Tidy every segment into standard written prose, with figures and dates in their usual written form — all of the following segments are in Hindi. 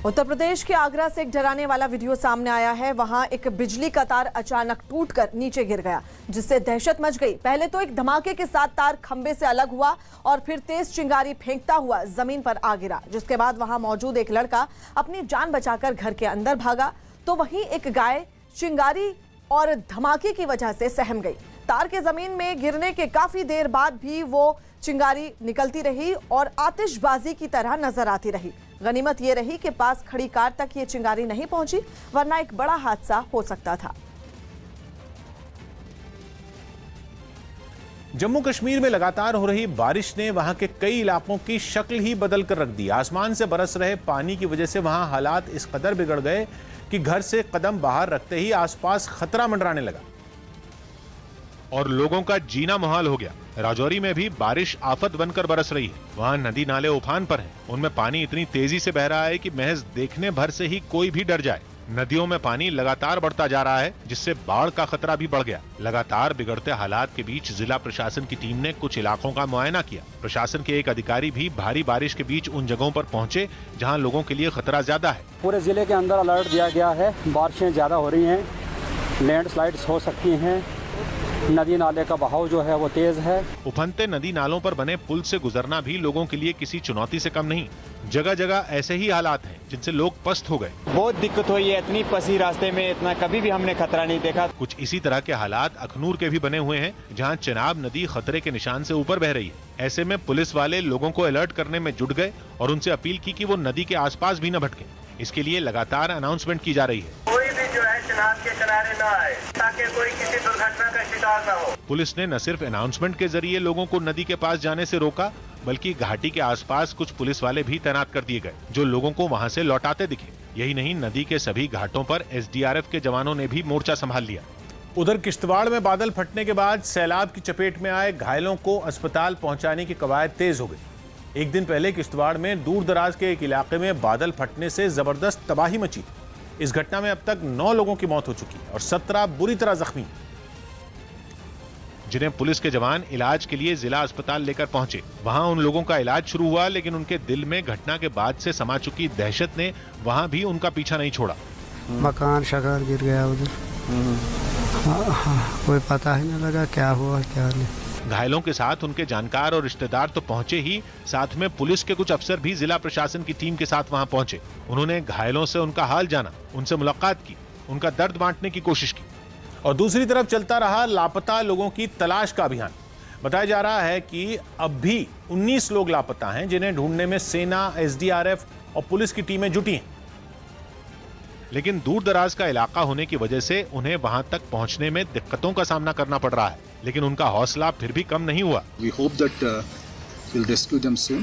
उत्तर प्रदेश के आगरा से एक डराने वाला वीडियो सामने आया है। वहां एक बिजली का तार अचानक टूटकर नीचे गिर गया, जिससे दहशत मच गई। पहले तो एक धमाके के साथ तार खंबे से अलग हुआ और फिर तेज चिंगारी फेंकता हुआ जमीन पर आ गिरा, जिसके बाद वहां मौजूद एक लड़का अपनी जान बचाकर घर के अंदर भागा, तो वहीं एक गाय चिंगारी और धमाके की वजह से सहम गई। तार के जमीन में गिरने के काफी देर बाद भी वो चिंगारी निकलती रही और आतिशबाजी की तरह नजर आती रही। गनीमत ये रही कि पास खड़ी कार तक ये चिंगारी नहीं पहुंची, वरना एक बड़ा हादसा हो सकता था। जम्मू कश्मीर में लगातार हो रही बारिश ने वहां के कई इलाकों की शक्ल ही बदल कर रख दी। आसमान से बरस रहे पानी की वजह से वहां हालात इस कदर बिगड़ गए कि घर से कदम बाहर रखते ही आसपास खतरा मंडराने लगा और लोगों का जीना मुहाल हो गया। राजौरी में भी बारिश आफत बनकर बरस रही है। वहाँ नदी नाले उफान पर हैं। उनमें पानी इतनी तेजी से बह रहा है कि महज देखने भर से ही कोई भी डर जाए। नदियों में पानी लगातार बढ़ता जा रहा है, जिससे बाढ़ का खतरा भी बढ़ गया। लगातार बिगड़ते हालात के बीच जिला प्रशासन की टीम ने कुछ इलाकों का मुआयना किया। प्रशासन के एक अधिकारी भी भारी बारिश के बीच उन जगहों पर पहुंचे जहां लोगों के लिए खतरा ज्यादा है। पूरे जिले के अंदर अलर्ट दिया गया है। बारिशें ज्यादा हो रही हैं, लैंडस्लाइड्स हो सकती हैं, नदी नाले का बहाव जो है वो तेज है। उफनते नदी नालों पर बने पुल से गुजरना भी लोगों के लिए किसी चुनौती से कम नहीं। जगह जगह ऐसे ही हालात हैं जिनसे लोग पस्त हो गए। बहुत दिक्कत हुई है, इतनी पसी रास्ते में इतना कभी भी हमने खतरा नहीं देखा। कुछ इसी तरह के हालात अखनूर के भी बने हुए हैं, जहां चिनाब नदी खतरे के निशान से ऊपर बह रही है। ऐसे में पुलिस वाले लोगों को अलर्ट करने में जुट गए और उनसे अपील की कि वो नदी के आसपास भी न भटके। इसके लिए लगातार अनाउंसमेंट की जा रही है। कोई भी जो है चिनाब के किनारे न आए, ताकि कोई किसी दुर्घटना का शिकार न हो। पुलिस ने न सिर्फ अनाउंसमेंट के जरिए लोगों को नदी के पास जाने से रोका, बल्कि घाटी के आसपास कुछ पुलिस वाले भी तैनात कर दिए गए, जो लोगों को वहां से लौटाते दिखे। यही नहीं, नदी के सभी घाटों पर एसडीआरएफ के जवानों ने भी मोर्चा संभाल लिया। उधर किश्तवाड़ में बादल फटने के बाद सैलाब की चपेट में आए घायलों को अस्पताल पहुंचाने की कवायद तेज हो गई। एक दिन पहले किश्तवाड़ में दूर दराज के एक इलाके में बादल फटने से जबरदस्त तबाही मची। इस घटना में अब तक 9 लोगों की मौत हो चुकी है और 17 बुरी तरह जख्मी, जिन्हें पुलिस के जवान इलाज के लिए जिला अस्पताल लेकर पहुंचे। वहां उन लोगों का इलाज शुरू हुआ, लेकिन उनके दिल में घटना के बाद से समा चुकी दहशत ने वहां भी उनका पीछा नहीं छोड़ा। मकान शकार गिर गया उधर, कोई पता ही नहीं लगा क्या हुआ क्या नहीं। घायलों के साथ उनके जानकार और रिश्तेदार तो पहुंचे ही, साथ में पुलिस के कुछ अफसर भी जिला प्रशासन की टीम के साथ वहां पहुंचे। उन्होंने घायलों से उनका हाल जाना, उनसे मुलाकात की, उनका दर्द बांटने की कोशिश की। और दूसरी तरफ चलता रहा लापता लोगों की तलाश का अभियान। बताया जा रहा है कि अब भी 19 लोग लापता हैं, जिन्हें ढूंढने में सेना, एसडीआरएफ और पुलिस की टीमें जुटी हैं। लेकिन दूर दराज का इलाका होने की वजह से उन्हें वहां तक पहुंचने में दिक्कतों का सामना करना पड़ रहा है, लेकिन उनका हौसला फिर भी कम नहीं हुआ। We hope that we'll rescue them soon.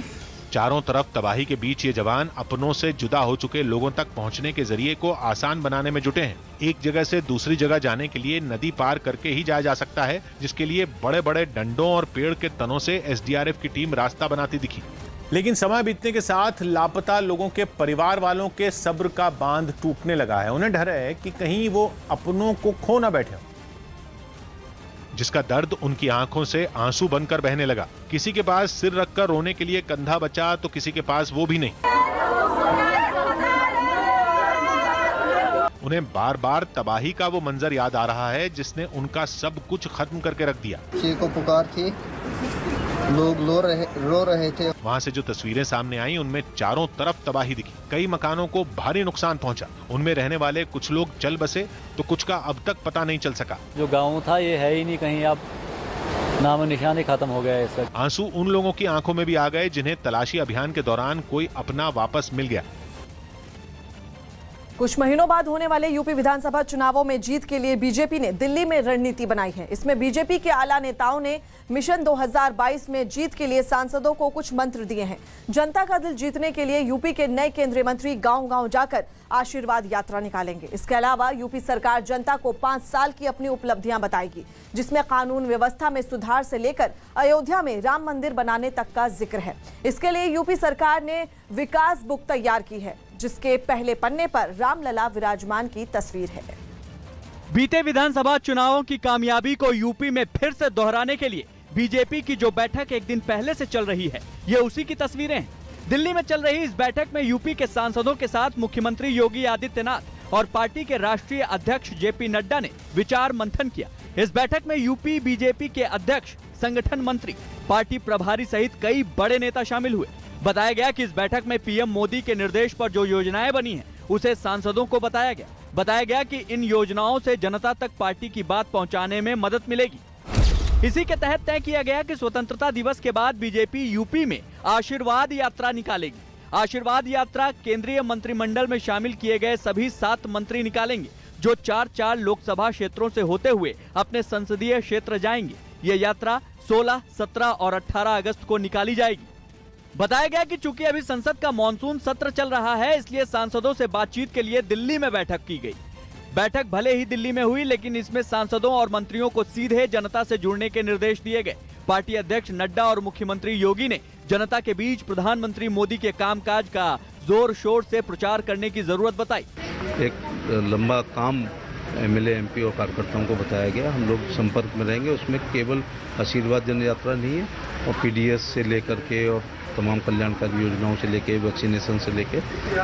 चारों तरफ तबाही के बीच ये जवान अपनों से जुदा हो चुके लोगों तक पहुंचने के जरिए को आसान बनाने में जुटे हैं। एक जगह से दूसरी जगह जाने के लिए नदी पार करके ही जाया जा सकता है, जिसके लिए बड़े बड़े डंडों और पेड़ के तनों से एसडीआरएफ की टीम रास्ता बनाती दिखी। लेकिन समय बीतने के साथ लापता लोगों के परिवार वालों के सब्र का बांध टूटने लगा है। उन्हें डर है कि कहीं वो अपनों को खो न बैठे, जिसका दर्द उनकी आंखों से आंसू बनकर बहने लगा। किसी के पास सिर रखकर रोने के लिए कंधा बचा, तो किसी के पास वो भी नहीं। उन्हें बार बार तबाही का वो मंजर याद आ रहा है, जिसने उनका सब कुछ खत्म करके रख दिया। किसी को पुकार थी, लोग रो रहे थे। वहाँ से जो तस्वीरें सामने आई, उनमें चारों तरफ तबाही दिखी। कई मकानों को भारी नुकसान पहुंचा। उनमें रहने वाले कुछ लोग चल बसे, तो कुछ का अब तक पता नहीं चल सका। जो गांव था ये है ही नहीं कहीं, अब नामो निशान ही खत्म हो गया है इसका। आंसू उन लोगों की आंखों में भी आ गए जिन्हें तलाशी अभियान के दौरान कोई अपना वापस मिल गया। कुछ महीनों बाद होने वाले यूपी विधानसभा चुनावों में जीत के लिए बीजेपी ने दिल्ली में रणनीति बनाई है। इसमें बीजेपी के आला नेताओं ने मिशन 2022 में जीत के लिए सांसदों को कुछ मंत्र दिए हैं। जनता का दिल जीतने के लिए यूपी के नए केंद्रीय मंत्री गांव-गांव जाकर आशीर्वाद यात्रा निकालेंगे। इसके अलावा यूपी सरकार जनता को 5 साल की अपनी उपलब्धियां बताएगी, जिसमें कानून व्यवस्था में सुधार से लेकर अयोध्या में राम मंदिर बनाने तक का जिक्र है। इसके लिए यूपी सरकार ने विकास बुक तैयार की है, जिसके पहले पन्ने पर रामलला विराजमान की तस्वीर है। बीते विधानसभा चुनावों की कामयाबी को यूपी में फिर से दोहराने के लिए बीजेपी की जो बैठक एक दिन पहले से चल रही है, ये उसी की तस्वीरें हैं। दिल्ली में चल रही इस बैठक में यूपी के सांसदों के साथ मुख्यमंत्री योगी आदित्यनाथ और पार्टी के राष्ट्रीय अध्यक्ष जेपी नड्डा ने विचार मंथन किया। इस बैठक में यूपी बीजेपी के अध्यक्ष, संगठन मंत्री, पार्टी प्रभारी सहित कई बड़े नेता शामिल हुए। बताया गया कि इस बैठक में पीएम मोदी के निर्देश पर जो योजनाएं बनी हैं, उसे सांसदों को बताया गया। बताया गया कि इन योजनाओं से जनता तक पार्टी की बात पहुंचाने में मदद मिलेगी। इसी के तहत तय किया गया कि स्वतंत्रता दिवस के बाद बीजेपी यूपी में आशीर्वाद यात्रा निकालेगी। आशीर्वाद यात्रा केंद्रीय मंत्रिमंडल में शामिल किए गए सभी 7 मंत्री निकालेंगे, जो 4 लोकसभा क्षेत्रों से होते हुए अपने संसदीय क्षेत्र जाएंगे। ये यात्रा 16, 17 और 18 अगस्त को निकाली जाएगी। बताया गया कि चूंकि अभी संसद का मॉनसून सत्र चल रहा है, इसलिए सांसदों से बातचीत के लिए दिल्ली में बैठक की गई। बैठक भले ही दिल्ली में हुई, लेकिन इसमें सांसदों और मंत्रियों को सीधे जनता से जुड़ने के निर्देश दिए गए। पार्टी अध्यक्ष नड्डा और मुख्यमंत्री योगी ने जनता के बीच प्रधानमंत्री मोदी के कामकाज का जोर शोर से प्रचार करने की जरूरत बताई। एक लंबा काम एमएलए, एमपी और कार्यकर्ताओं को बताया गया। हम लोग संपर्क में रहेंगे। उसमें केवल आशीर्वाद जन यात्रा नहीं है, और पीडीएस से लेकर के और तमाम कल्याणकारी योजनाओं से लेके, वैक्सीनेशन से लेके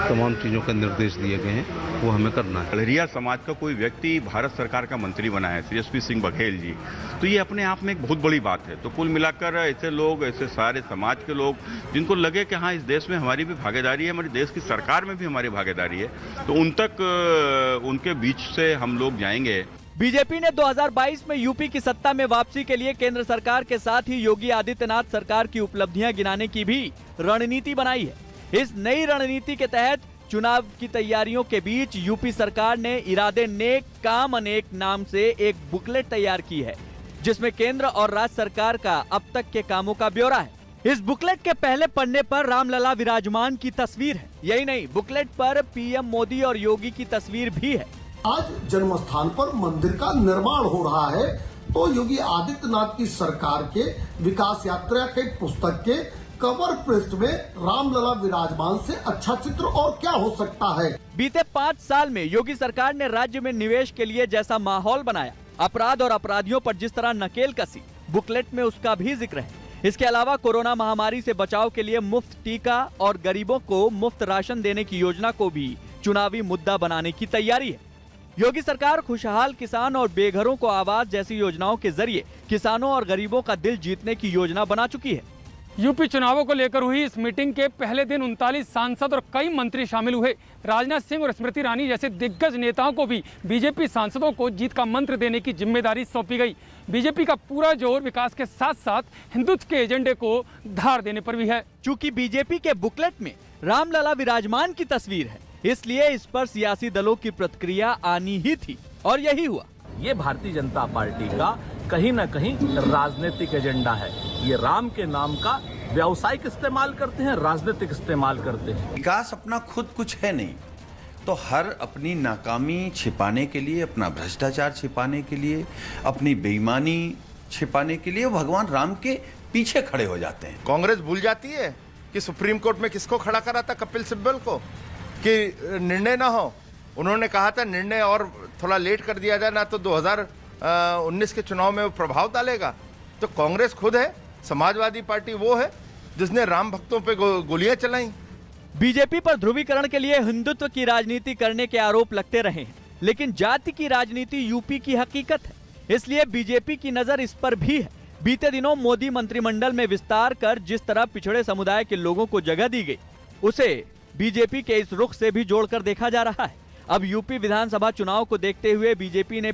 तमाम चीज़ों का निर्देश दिए गए हैं, वो हमें करना है। लहरिया समाज का कोई व्यक्ति भारत सरकार का मंत्री बना है, तेजस्वी सिंह बघेल जी, तो ये अपने आप में एक बहुत बड़ी बात है। तो कुल मिलाकर ऐसे लोग, ऐसे सारे समाज के लोग जिनको लगे कि हाँ, इस देश में हमारी भी भागीदारी है, हमारे देश की सरकार में भी हमारी भागीदारी है, तो उन तक उनके बीच से हम लोग जाएंगे। बीजेपी ने 2022 में यूपी की सत्ता में वापसी के लिए केंद्र सरकार के साथ ही योगी आदित्यनाथ सरकार की उपलब्धियां गिनाने की भी रणनीति बनाई है। इस नई रणनीति के तहत चुनाव की तैयारियों के बीच यूपी सरकार ने इरादे नेक काम अनेक नाम से एक बुकलेट तैयार की है, जिसमें केंद्र और राज्य सरकार का अब तक के कामों का ब्यौरा है। इस बुकलेट के पहले पन्ने पर रामलला विराजमान की तस्वीर है। यही नहीं, बुकलेट पर पीएम मोदी और योगी की तस्वीर भी है। आज जन्म स्थान पर मंदिर का निर्माण हो रहा है, तो योगी आदित्यनाथ की सरकार के विकास यात्रा के पुस्तक के कवर पृष्ठ में रामलला विराजमान से अच्छा चित्र और क्या हो सकता है। बीते 5 साल में योगी सरकार ने राज्य में निवेश के लिए जैसा माहौल बनाया, अपराध और अपराधियों पर जिस तरह नकेल कसी, बुकलेट में उसका भी जिक्र है। इसके अलावा कोरोना महामारी से बचाव के लिए मुफ्त टीका और गरीबों को मुफ्त राशन देने की योजना को भी चुनावी मुद्दा बनाने की तैयारी है। योगी सरकार खुशहाल किसान और बेघरों को आवास जैसी योजनाओं के जरिए किसानों और गरीबों का दिल जीतने की योजना बना चुकी है। यूपी चुनावों को लेकर हुई इस मीटिंग के पहले दिन 39 सांसद और कई मंत्री शामिल हुए। राजनाथ सिंह और स्मृति ईरानी जैसे दिग्गज नेताओं को भी बीजेपी सांसदों को जीत का मंत्र देने की जिम्मेदारी सौंपी गई। बीजेपी का पूरा जोर विकास के साथ साथ हिंदुत्व के एजेंडे को धार देने पर भी है। चूंकि बीजेपी के बुकलेट में रामलला विराजमान की तस्वीर है, इसलिए इस पर सियासी दलों की प्रतिक्रिया आनी ही थी, और यही हुआ। ये भारतीय जनता पार्टी का कहीं न कहीं राजनीतिक एजेंडा है। ये राम के नाम का व्यावसायिक इस्तेमाल करते हैं, राजनीतिक इस्तेमाल करते हैं। विकास अपना खुद कुछ है नहीं, तो हर अपनी नाकामी छिपाने के लिए, अपना भ्रष्टाचार छिपाने के लिए, अपनी बेईमानी छिपाने के लिए भगवान राम के पीछे खड़े हो जाते हैं। कांग्रेस भूल जाती है कि सुप्रीम कोर्ट में किसको खड़ा करा था, कपिल सिब्बल को, कि निर्णय ना हो। उन्होंने कहा था निर्णय और थोड़ा लेट कर दिया जाए, ना तो 2019 के चुनाव में वो प्रभाव डालेगा। तो कांग्रेस खुद है, समाजवादी पार्टी वो है जिसने राम भक्तों पे गोलियां चलाई। बीजेपी पर ध्रुवीकरण के लिए हिंदुत्व की राजनीति करने के आरोप लगते रहे हैं, लेकिन जाति की राजनीति यूपी की हकीकत है, इसलिए बीजेपी की नजर इस पर भी है। बीते दिनों मोदी मंत्रिमंडल में विस्तार कर जिस तरह पिछड़े समुदाय के लोगों को जगह दी गई, उसे बीजेपी के इस रुख से भी जोड़कर देखा जा रहा है। अब यूपी विधानसभा चुनाव को देखते हुए बीजेपी ने